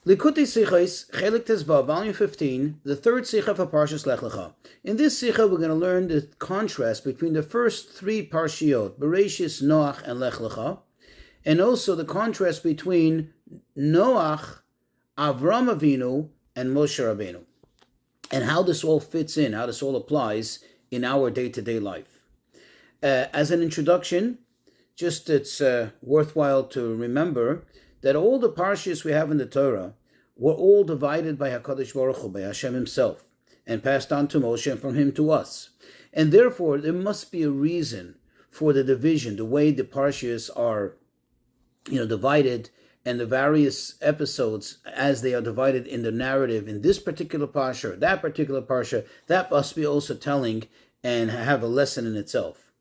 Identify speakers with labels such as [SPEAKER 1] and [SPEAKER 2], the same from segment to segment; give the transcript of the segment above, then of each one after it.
[SPEAKER 1] Likutei Sichos, Chelik Tezvav, volume 15, the third Sicha for Parshas Lech Lecha. In this Sicha, we're going to learn the contrast between the first three Parshiot, Bereshis, Noach, and Lech Lecha, and also the contrast between Noach, Avrohom Avinu, and Moshe Rabbeinu, and how this all fits in, how this all applies in our day-to-day life. As an introduction, just it's worthwhile to remember that all the Parshas we have in the Torah were all divided by HaKadosh Baruch Hu, by Hashem himself, and passed on to Moshe and from him to us. And therefore, there must be a reason for the division, the way the Parshas are divided, and the various episodes as they are divided in the narrative in this particular Parsha, that must be also telling and have a lesson in itself.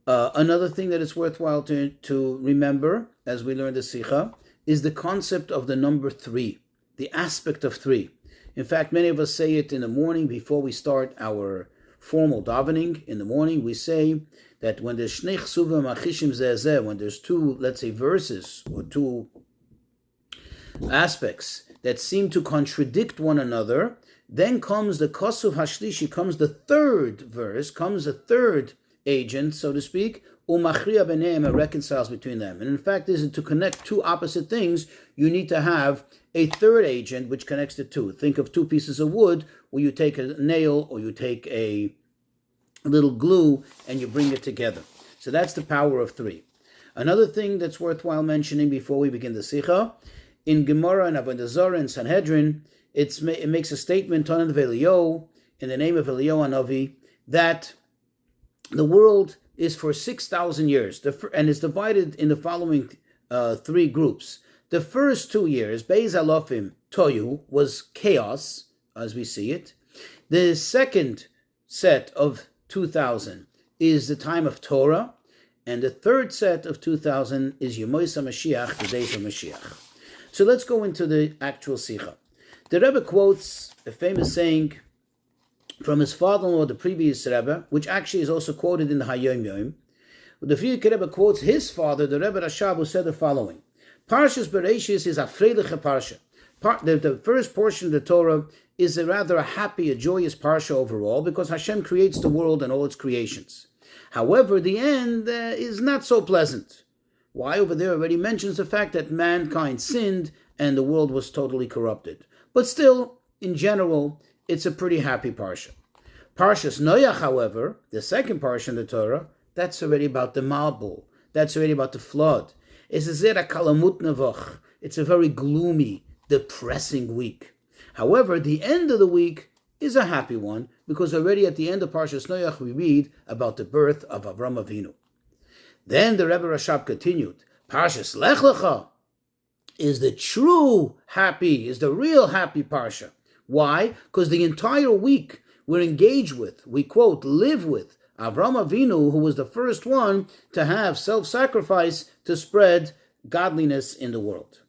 [SPEAKER 1] Another thing that is worthwhile to remember as we learn the Sicha is the concept of the number 3, the aspect of 3. In fact, many of us say it in the morning before we start our formal davening. In the morning, we say that when there's shnei chsuvim achishim zeh, when there's two, let's say, verses or two aspects that seem to contradict one another, then comes the kosuv hashlishi, comes the third verse, comes the third agent, so to speak, umachriya b'neim, and reconciles between them. And in fact, to connect two opposite things, you need to have a third agent which connects the two. Think of two pieces of wood, where you take a nail or you take a little glue and you bring it together. So that's the power of 3. Another thing that's worthwhile mentioning before we begin the Sicha, in Gemara and Avodah Zarah and Sanhedrin, it makes a statement on the Eliyahu, in the name of Eliyahu Hanavi, that the world is for 6,000 years, and is divided in the following 3 groups. The first 2 years, Beis Alofim Toyu, was chaos, as we see it. The second set of 2,000 is the time of Torah, and the third set of 2,000 is Yemois HaMashiach, the days of Mashiach. So let's go into the actual Sicha. The Rebbe quotes a famous saying from his father-in-law, the previous Rebbe, which actually is also quoted in the Hayom Yom. The Frierdiker Rebbe quotes his father, the Rebbe Rashab, who said the following: Parshas Bereshis is a Freiliche Parsha. The first portion of the Torah is rather a happy, a joyous Parsha overall, because Hashem creates the world and all its creations. However, the end is not so pleasant. Why? Over there already mentions the fact that mankind sinned and the world was totally corrupted. But still, in general, it's a pretty happy Parsha. Parshas Noach, however, the second Parsha in the Torah, that's already about the Mabul. That's already about the flood. It's a zera kalamut nevoch. It's a very gloomy, depressing week. However, the end of the week is a happy one, because already at the end of Parshas Noach we read about the birth of Avrohom Avinu. Then the Rebbe Rashab continued, Parshas Lech Lecha is the true happy, is the real happy Parsha. Why? Because the entire week we're engaged with, we quote, live with Avrohom Avinu, who was the first one to have self-sacrifice to spread godliness in the world.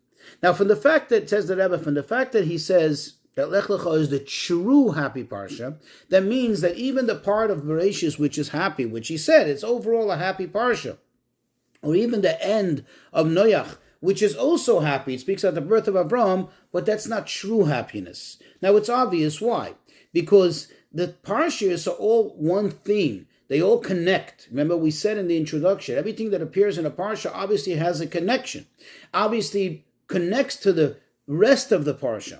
[SPEAKER 1] Now, from the fact that, says the Rebbe, from the fact that he says that Lech Lecha is the true happy Parsha, that means that even the part of Bereshis which is happy, which he said, it's overall a happy Parsha, or even the end of Noach, which is also happy, it speaks of the birth of Avrohom, but that's not true happiness. Now, it's obvious why. Because the Parshas are all one theme. They all connect. Remember, we said in the introduction, everything that appears in a Parsha obviously has a connection. Obviously connects to the rest of the Parsha.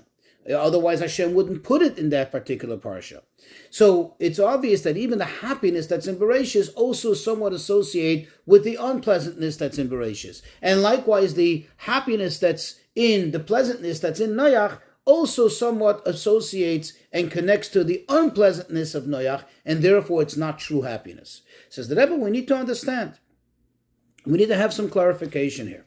[SPEAKER 1] Otherwise, Hashem wouldn't put it in that particular Parsha. So it's obvious that even the happiness that's in Bereshis also somewhat associate with the unpleasantness that's in Bereshis. And likewise, the happiness that's in, the pleasantness that's in Noach also somewhat associates and connects to the unpleasantness of Noach, and therefore it's not true happiness. Says the Rebbe, we need to understand. We need to have some clarification here.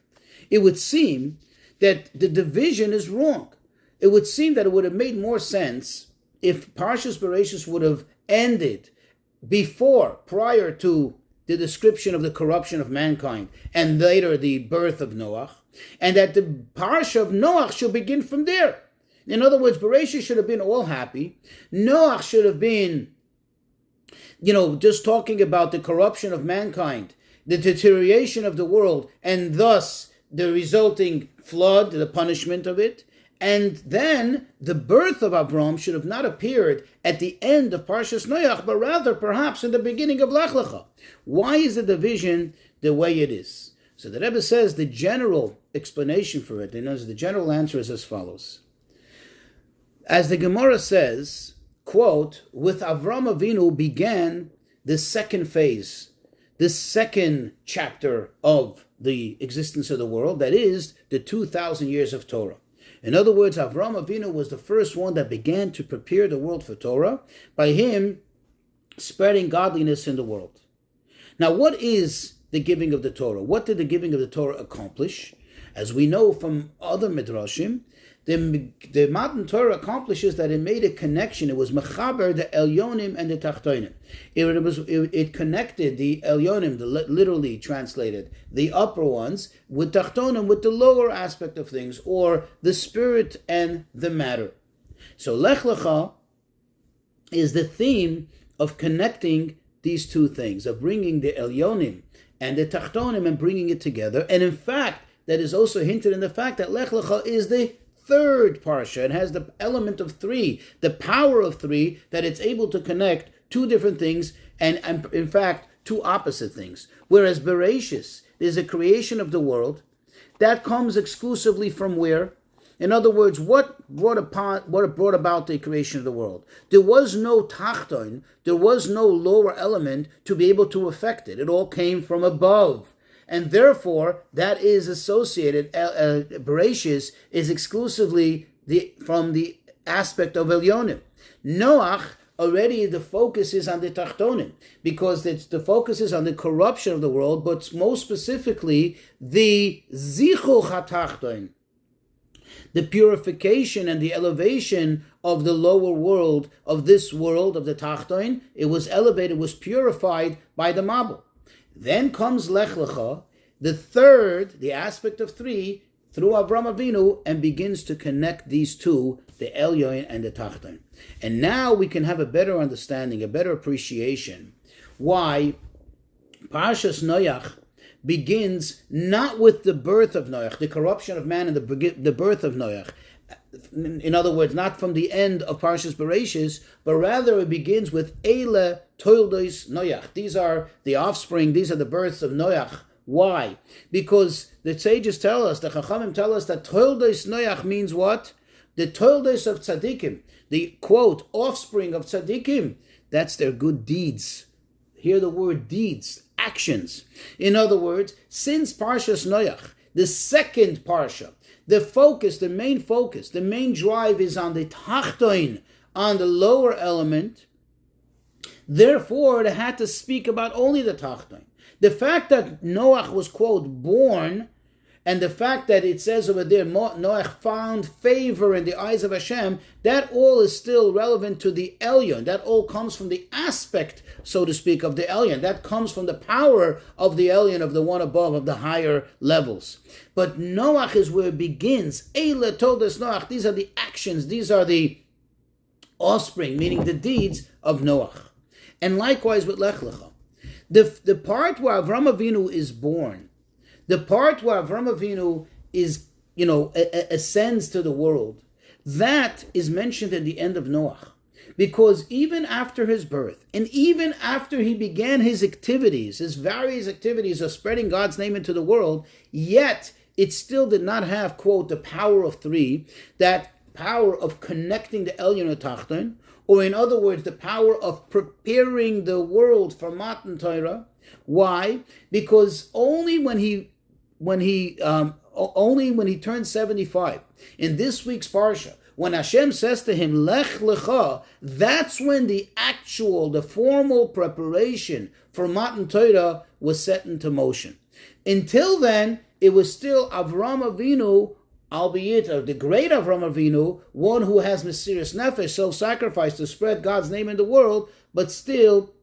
[SPEAKER 1] It would seem that the division is wrong. It would seem that it would have made more sense if Parshas Bereshis would have ended prior to the description of the corruption of mankind and later the birth of Noach, and that the Parsha of Noach should begin from there. In other words, Bereshis should have been all happy. Noach should have been, just talking about the corruption of mankind, the deterioration of the world, and thus the resulting flood, the punishment of it. And then the birth of Avrohom should have not appeared at the end of Parshas Noach, but rather perhaps in the beginning of Lech Lecha. Why is the division the way it is? So the Rebbe says the general explanation for it, the general answer is as follows. As the Gemara says, quote, with Avram Avinu began the second phase, the second chapter of the existence of the world, that is the 2,000 years of Torah. In other words, Avram Avinu was the first one that began to prepare the world for Torah by him spreading godliness in the world. Now, what is the giving of the Torah? What did the giving of the Torah accomplish? As we know from other midrashim, the modern Torah accomplishes that it made a connection. It was mechaber the elyonim and the tachtonim. It connected the elyonim, literally translated, the upper ones, with tachtonim, with the lower aspect of things, or the spirit and the matter. So Lech Lecha is the theme of connecting these two things, of bringing the elyonim and the tachtonim and bringing it together. And in fact, that is also hinted in the fact that Lech Lecha is the third parsha. It has the element of three, the power of three, that it's able to connect two different things and in fact, two opposite things. Whereas Bereshis is a creation of the world that comes exclusively from where? In other words, what brought about the creation of the world? There was no tachton, there was no lower element to be able to affect it. It all came from above. And therefore, that is associated, Bereshis is exclusively from the aspect of Elyonim. Noach, already the focus is on the Tachtonim, because the focus is on the corruption of the world, but most specifically, the Sichos HaTachton, the purification and the elevation of the lower world, of this world, of the Tachton. It was elevated, was purified by the Mabul. Then comes Lech Lecha, the third, the aspect of three, through Avram Avinu, and begins to connect these two, the Elyon and the Tachton. And now we can have a better understanding, a better appreciation, why Parshas Noach begins not with the birth of Noach, the corruption of man and the birth of Noach. In other words, not from the end of Parshas Bereshis, but rather it begins with Eile Toildos Noach. These are the offspring, these are the births of Noach. Why? Because the sages tell us, the Chachamim tell us that Toildos Noach means what? The Toildos of Tzaddikim, the quote, offspring of Tzaddikim, that's their good deeds. Hear the word deeds, actions. In other words, since Parshas Noach, the second Parsha, the focus, the main drive is on the Tachton, on the lower element. Therefore, it had to speak about only the Tachton. The fact that Noach was, quote, born, and the fact that it says over there, Noach found favor in the eyes of Hashem, that all is still relevant to the Elyon. That all comes from the aspect, so to speak, of the Elyon. That comes from the power of the Elyon, of the one above, of the higher levels. But Noach is where it begins. Eile Toildos Noach. These are the actions, these are the offspring, meaning the deeds of Noach. And likewise with Lech Lecha. The part where Avram Avinu is born, the part where Avram Avinu is, ascends to the world, that is mentioned at the end of Noach. Because even after his birth, and even after he began his activities, his various activities of spreading God's name into the world, yet it still did not have, quote, the power of three, that power of connecting the Elyon and Tachton, or in other words, the power of preparing the world for Matan Torah. Why? Because only when he turned 75, in this week's Parsha, when Hashem says to him, Lech Lecha, that's when the formal preparation for Matan Torah was set into motion. Until then, it was still Avram Avinu, albeit the great Avram Avinu, one who has Mesiras Nefesh, self-sacrifice to spread God's name in the world, but still,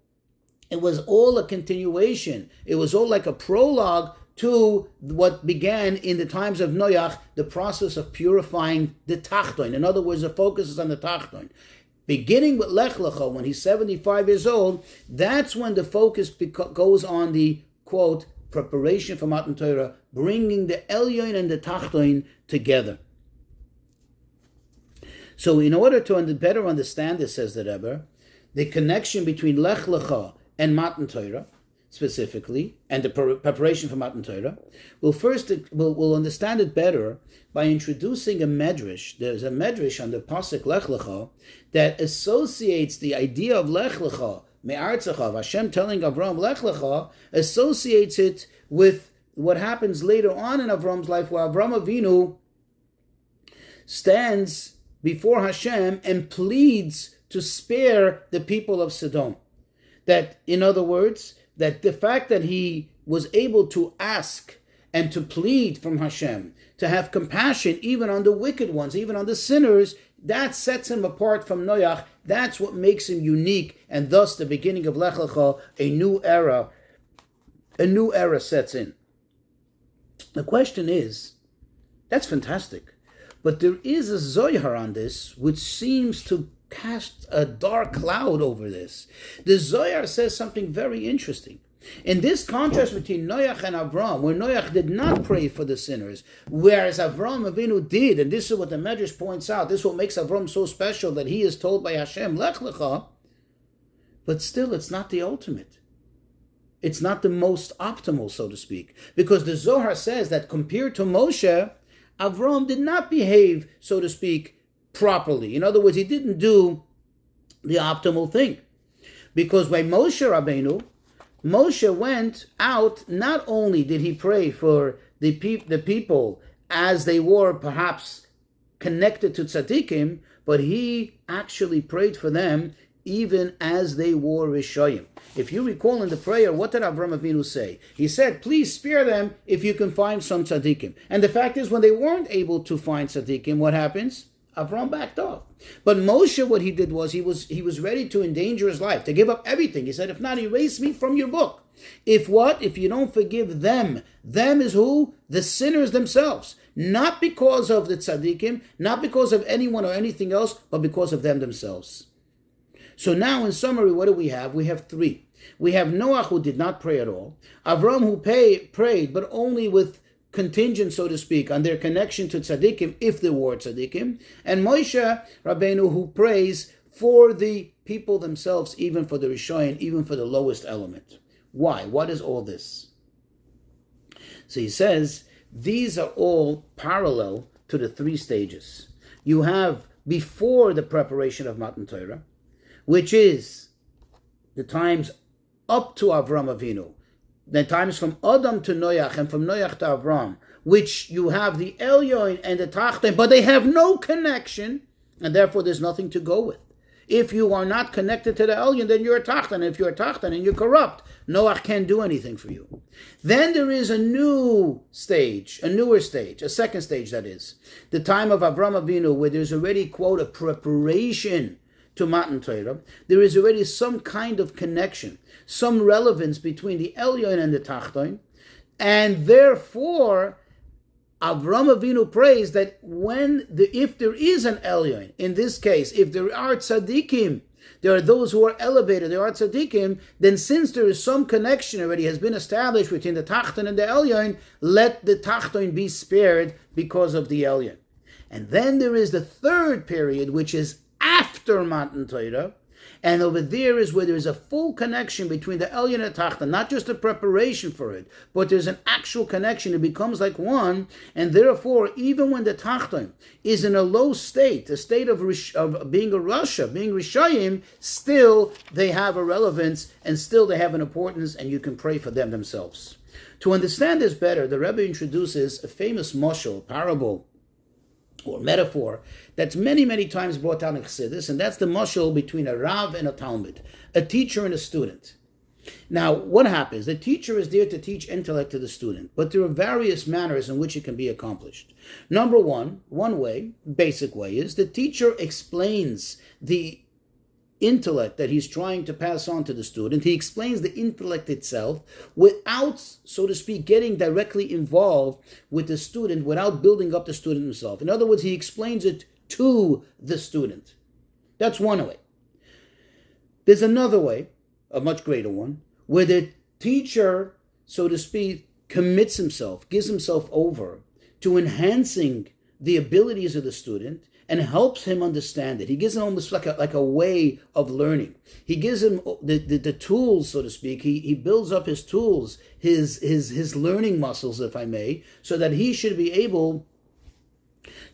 [SPEAKER 1] it was all a continuation. It was all like a prologue to what began in the times of Noach, the process of purifying the Tachton. In other words, the focus is on the Tachton. Beginning with Lech Lecha, when he's 75 years old, that's when the focus goes on the, quote, preparation for Matan Torah, bringing the Elyon and the Tachton together. So in order to better understand this, says the Rebbe, the connection between Lech Lecha and Matan Torah, specifically, and the preparation for Matan Torah, we'll understand it better by introducing a medrash. There's a medrash on the Pasuk Lech Lecha that associates the idea of Lech Lecha, Me'artzecha, Hashem telling Avrohom Lech Lecha, associates it with what happens later on in Avrahom's life, where Avram Avinu stands before Hashem and pleads to spare the people of Sodom. That, in other words, that the fact that he was able to ask and to plead from Hashem, to have compassion even on the wicked ones, even on the sinners, that sets him apart from Noach. That's what makes him unique, and thus the beginning of Lech Lecha, a new era sets in. The question is, that's fantastic, but there is a Zohar on this which seems to cast a dark cloud over this. The Zohar says something very interesting. In this contrast between Noach and Avram, where Noach did not pray for the sinners, whereas Avram Avinu did, and this is what the Medrash points out, this is what makes Avram so special, that he is told by Hashem, Lech Lecha, but still it's not the ultimate. It's not the most optimal, so to speak, because the Zohar says that compared to Moshe, Avram did not behave, so to speak, properly. In other words, he didn't do the optimal thing. Because by Moshe Rabbeinu, Moshe went out, not only did he pray for the people as they were perhaps connected to tzaddikim, but he actually prayed for them even as they were Rishayim. If you recall in the prayer, what did Avram Avinu say? He said, please spare them if you can find some tzaddikim. And the fact is, when they weren't able to find tzaddikim, what happens? Avram backed off. But Moshe, what he did was, he was ready to endanger his life, to give up everything. He said, if not, erase me from your book. If what? If you don't forgive them. Them is who? The sinners themselves. Not because of the tzaddikim, not because of anyone or anything else, but because of them themselves. So now, in summary, what do we have? We have three. We have Noach, who did not pray at all. Avram, who prayed, but only with contingent, so to speak, on their connection to tzaddikim, if there were tzaddikim. And Moshe Rabbeinu, who prays for the people themselves, even for the Rishayim, even for the lowest element. Why? What is all this? So he says, these are all parallel to the three stages. You have before the preparation of Matan Torah, which is the times up to Avram Avinu, the times from Adam to Noach and from Noach to Avram, which you have the Elyon and the Tachton, but they have no connection, and therefore there's nothing to go with. If you are not connected to the Elyon, then you're a Tachton. If you're a Tachton and you're corrupt, Noach can't do anything for you. Then there is a newer stage, a second stage, that is, the time of Avram Avinu, where there's already, quote, a preparation to Matan Torah. There is already some kind of connection, some relevance between the Elyon and the Tachton, and therefore Avram Avinu prays that if there is an Elyon, in this case, if there are tzaddikim, there are those who are elevated, there are tzaddikim, then since there is some connection already has been established between the Tachton and the Elyon, let the Tachton be spared because of the Elyon. And then there is the third period, which is after Matan Torah, and over there is where there is a full connection between the Elyon and the Tachton, not just a preparation for it, but there's an actual connection. It becomes like one, and therefore, even when the Tachton is in a low state, a state of being a Rasha, being Rishayim, still they have a relevance, and still they have an importance, and you can pray for them themselves. To understand this better, the Rebbe introduces a famous mashal, parable, or metaphor, that's many, many times brought down in Chassidus, and that's the mashal between a Rav and a Talmud, a teacher and a student. Now, what happens? The teacher is there to teach intellect to the student, but there are various manners in which it can be accomplished. Number one way, basic way, is the teacher explains the intellect that he's trying to pass on to the student. He explains the intellect itself without, so to speak, getting directly involved with the student, without building up the student himself. In other words, he explains it to the student. That's one way. There's another way, a much greater one, where the teacher, so to speak, commits himself, gives himself over to enhancing the abilities of the student and helps him understand it. He gives him almost like a way of learning. He gives him the tools, so to speak. He builds up his tools, his learning muscles, if I may, so that he should be able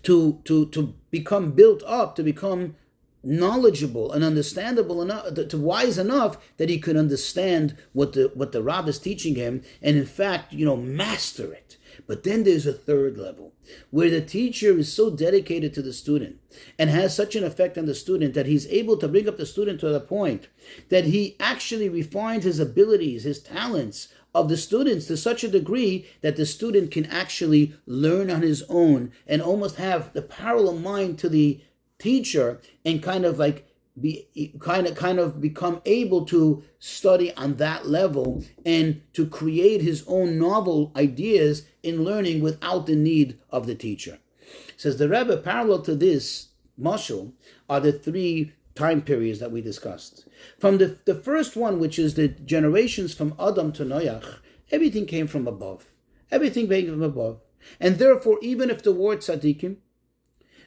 [SPEAKER 1] to become built up, to become knowledgeable and understandable enough, to wise enough that he could understand what the Rabbi is teaching him, and in fact, master it. But then there's a third level, where the teacher is so dedicated to the student and has such an effect on the student that he's able to bring up the student to the point that he actually refines his abilities, his talents of the students to such a degree that the student can actually learn on his own and almost have the parallel mind to the teacher and kind of become able to study on that level and to create his own novel ideas in learning without the need of the teacher. Says the Rebbe, parallel to this mashal are the three time periods that we discussed. From the first one, which is the generations from Adam to Noach, everything came from above. Everything came from above. And therefore, even if the word tzaddikim,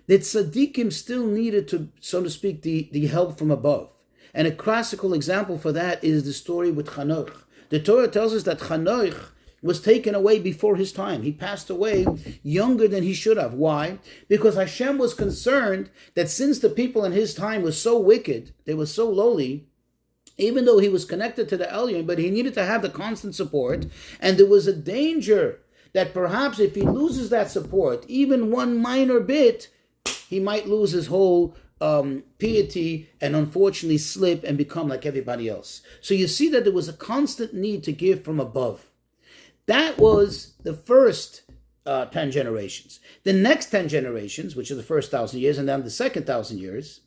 [SPEAKER 1] the tzaddikim still needed to, so to speak, the help from above. And a classical example for that is the story with Chanoch. The Torah tells us that Chanoch was taken away before his time. He passed away younger than he should have. Why? Because Hashem was concerned that since the people in his time was so wicked, they were so lowly, even though he was connected to the Elyon, but he needed to have the constant support, and there was a danger that perhaps if he loses that support, even one minor bit, he might lose his whole piety and unfortunately slip and become like everybody else. So you see that there was a constant need to give from above. That was the first 10 generations. The next 10 generations, which are the first 1,000 years, and then the second 1,000 years,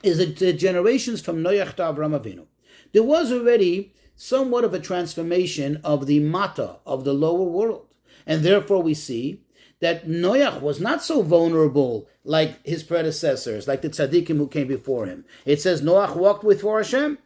[SPEAKER 1] is the generations from Noach to Avrohom Avinu. There was already somewhat of a transformation of the mata, of the lower world. And therefore we see that Noach was not so vulnerable like his predecessors, like the tzaddikim who came before him. It says Noach walked before Hashem,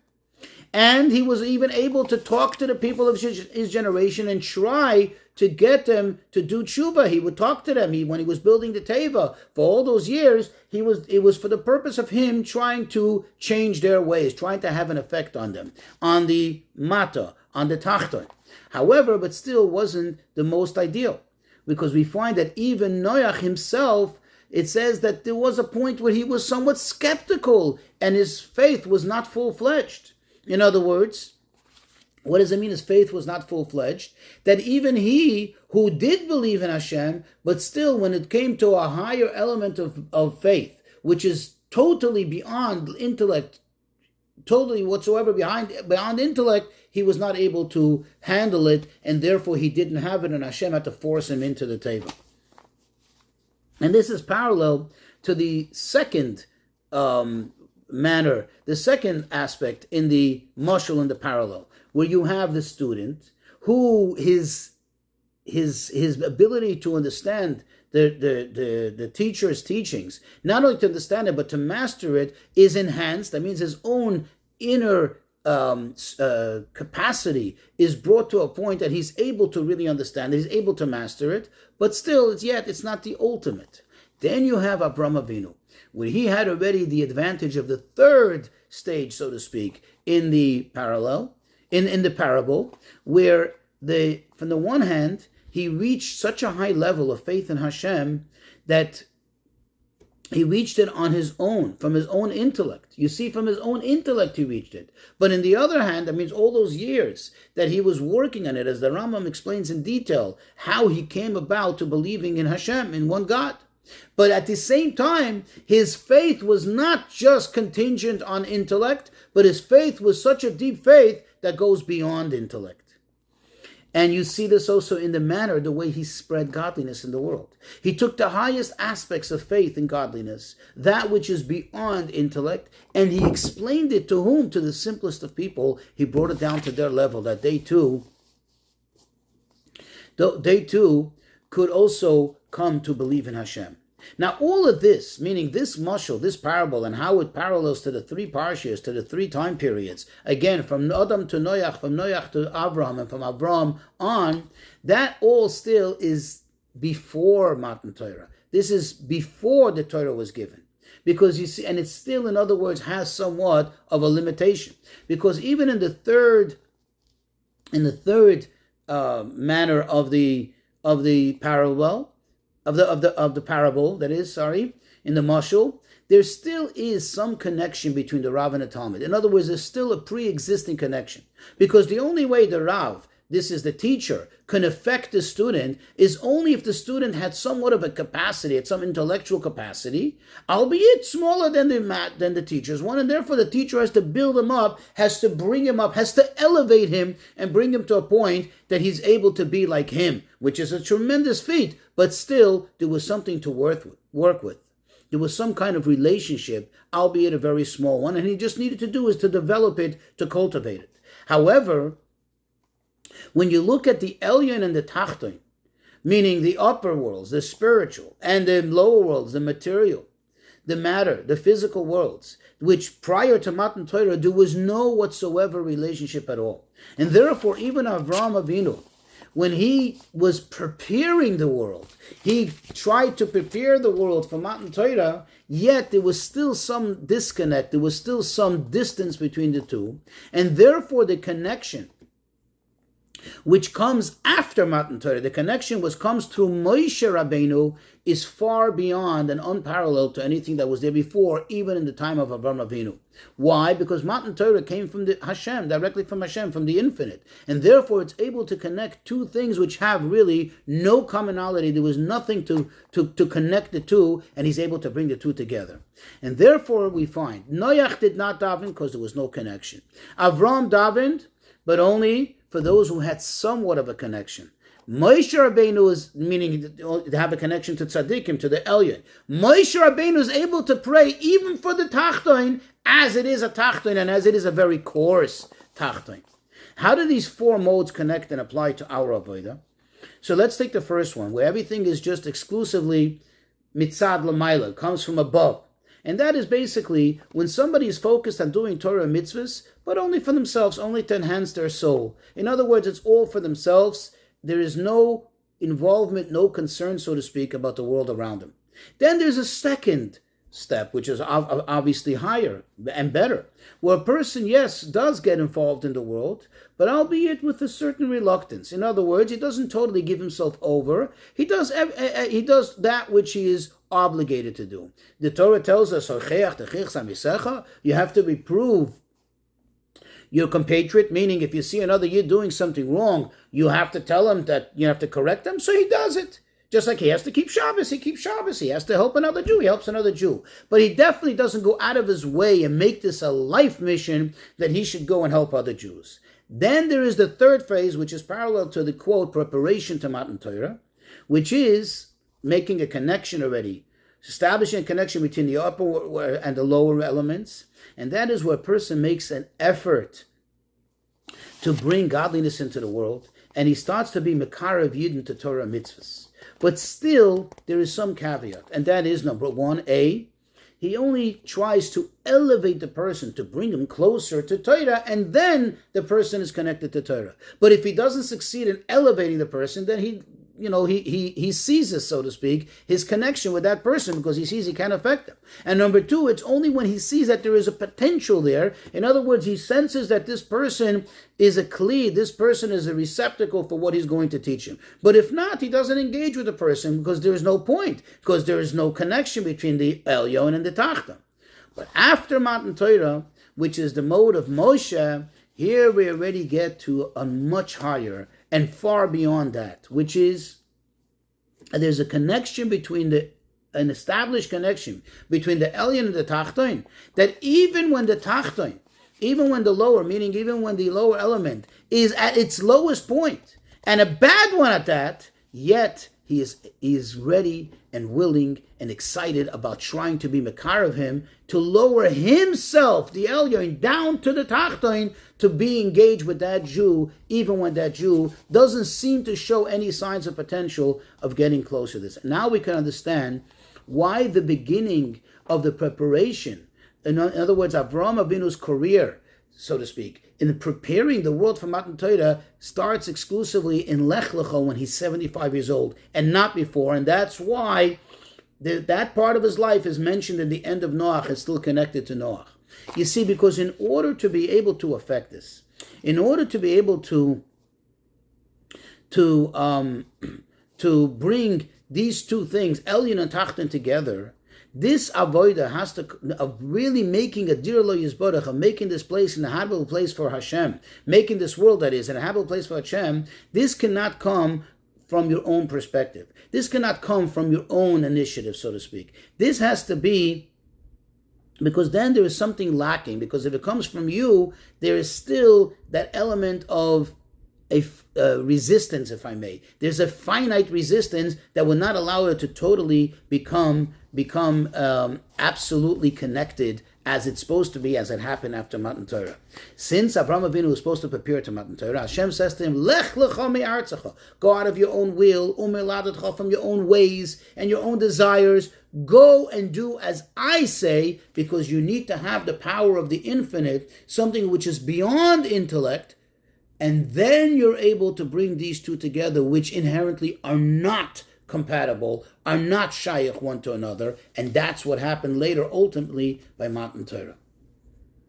[SPEAKER 1] and he was even able to talk to the people of his generation and try to get them to do tshuva. He would talk to them. When he was building the teva for all those years, it was for the purpose of him trying to change their ways, trying to have an effect on them, on the mata, on the tachton. However, but still wasn't the most ideal, because we find that even Noach himself, it says that there was a point where he was somewhat skeptical and his faith was not full-fledged. In other words, what does it mean his faith was not full-fledged? That even he who did believe in Hashem, but still when it came to a higher element of faith, which is totally beyond intellect, totally whatsoever beyond intellect, he was not able to handle it, and therefore he didn't have it, and Hashem had to force him into the table. And this is parallel to the second manner, the second aspect in the mashal and the parallel, where you have the student who his ability to understand the teacher's teachings, not only to understand it but to master it, is enhanced. That means his own inner capacity is brought to a point that he's able to really understand it, he's able to master it, but still it's not the ultimate. Then you have Avrohom Avinu, where he had already the advantage of the third stage, so to speak, in the parallel, in the parable, where from the one hand, he reached such a high level of faith in Hashem that he reached it on his own, from his own intellect. You see, from his own intellect he reached it. But on the other hand, that means all those years that he was working on it, as the Rambam explains in detail, how he came about to believing in Hashem, in one God. But at the same time, his faith was not just contingent on intellect, but his faith was such a deep faith that goes beyond intellect. And you see this also in the way he spread godliness in the world. He took the highest aspects of faith and godliness, that which is beyond intellect, and he explained it to whom? To the simplest of people. He brought it down to their level, that they too could also come to believe in Hashem. Now, all of this, meaning this mashal, this parable, and how it parallels to the three Parshas, to the three time periods, again, from Adam to Noach, from Noach to Avrohom, and from Avrohom on, that all still is before Matan Torah. This is before the Torah was given. Because you see, and it still, in other words, has somewhat of a limitation. Because even in the third manner of the parable, in the mashal, there still is some connection between the Rav and the Talmud. In other words, there's still a pre-existing connection. Because the only way the Rav, this is the teacher, can affect the student is only if the student had somewhat of a capacity, had some intellectual capacity, albeit smaller than the teacher's one, and therefore the teacher has to build him up, has to bring him up, has to elevate him and bring him to a point that he's able to be like him, which is a tremendous feat, but still there was something to work with. There was some kind of relationship, albeit a very small one, and he just needed to do is to develop it, to cultivate it. However, when you look at the Elyon and the Tachton, meaning the upper worlds, the spiritual, and the lower worlds, the material, the matter, the physical worlds, which prior to Matan Torah, there was no whatsoever relationship at all. And therefore, even Avrohom Avinu, when he was preparing the world, he tried to prepare the world for Matan Torah, yet there was still some disconnect, there was still some distance between the two, and therefore the connection which comes after Matan Torah, the connection which comes through Moshe Rabbeinu, is far beyond and unparalleled to anything that was there before, even in the time of Avrohom Avinu. Why? Because Matan Torah came from the Hashem, directly from Hashem, from the infinite. And therefore it's able to connect two things which have really no commonality. There was nothing to connect the two, and he's able to bring the two together. And therefore we find, Noach did not daven because there was no connection. Avram davened, but only for those who had somewhat of a connection. Moshe Rabbeinu is meaning to have a connection to tzaddikim, to the Elyon. Moshe Rabbeinu is able to pray even for the Tachton, as it is a Tachton and as it is a very coarse Tachton. How do these four modes connect and apply to our Avodah? So let's take the first one, where everything is just exclusively mitzad l'mayla, comes from above. And that is basically when somebody is focused on doing Torah mitzvahs, but only for themselves, only to enhance their soul. In other words, it's all for themselves. There is no involvement, no concern, so to speak, about the world around them. Then there's a second step, which is obviously higher and better, where a person, yes, does get involved in the world, but albeit with a certain reluctance. In other words, he doesn't totally give himself over. He does that which he is obligated to do. The Torah tells us, you have to reprove your compatriot, meaning if you see another Yid doing something wrong, you have to tell him that you have to correct him, so he does it. Just like he has to keep Shabbos, he keeps Shabbos. He has to help another Jew, he helps another Jew. But he definitely doesn't go out of his way and make this a life mission that he should go and help other Jews. Then there is the third phase, which is parallel to the quote, preparation to Matan Torah, which is making a connection already, establishing a connection between the upper and the lower elements. And that is where a person makes an effort to bring godliness into the world, and he starts to be Mekarev Yidden to Torah mitzvahs. But still, there is some caveat, and that is, number one, he only tries to elevate the person, to bring him closer to Torah, and then the person is connected to Torah. But if he doesn't succeed in elevating the person, then he seizes, so to speak, his connection with that person, because he sees he can't affect them. And number two, it's only when he sees that there is a potential there. In other words, he senses that this person is a kli, this person is a receptacle for what he's going to teach him. But if not, he doesn't engage with the person because there is no point, because there is no connection between the Elyon and the Tachta. But after Matan Torah, which is the mode of Moshe, here we already get to a much higher and far beyond that, which is there's a connection between an established connection between the Elyon and the Tachton, that even when the Tachton, even when the lower, meaning even when the lower element is at its lowest point, and a bad one at that, yet he is ready and willing and excited about trying to be Mekar of him, to lower himself, the Elyon, down to the Tachton, to be engaged with that Jew, even when that Jew doesn't seem to show any signs of potential of getting closer to this. Now we can understand why the beginning of the preparation, in other words, Avrohom Avinu's career, so to speak, in preparing the world for Matan Torah starts exclusively in Lech Lecha when he's 75 years old, and not before. And that's why that part of his life is mentioned in the end of Noach, is still connected to Noach. You see, because in order to be able to affect this, in order to be able to bring these two things, Elyon and Tachten, together, this avodah has to, of really making a dir lo yizborach, of making this place an habitable place for Hashem, making this world, that is, an habitable place for Hashem, this cannot come from your own perspective. This cannot come from your own initiative, so to speak. This has to be, because then there is something lacking, because if it comes from you, there is still that element of a resistance, if I may. There's a finite resistance that will not allow it to totally become absolutely connected as it's supposed to be, as it happened after Matan Torah. Since Avrohom Avinu was supposed to prepare to Matan Torah, Hashem says to him, Lech Lecha me'artzecha, go out of your own will, u'meladetcha, from your own ways and your own desires, go and do as I say, because you need to have the power of the infinite, something which is beyond intellect, and then you're able to bring these two together, which inherently are not compatible, are not shaykh one to another, and that's what happened later, ultimately, by Matan Torah.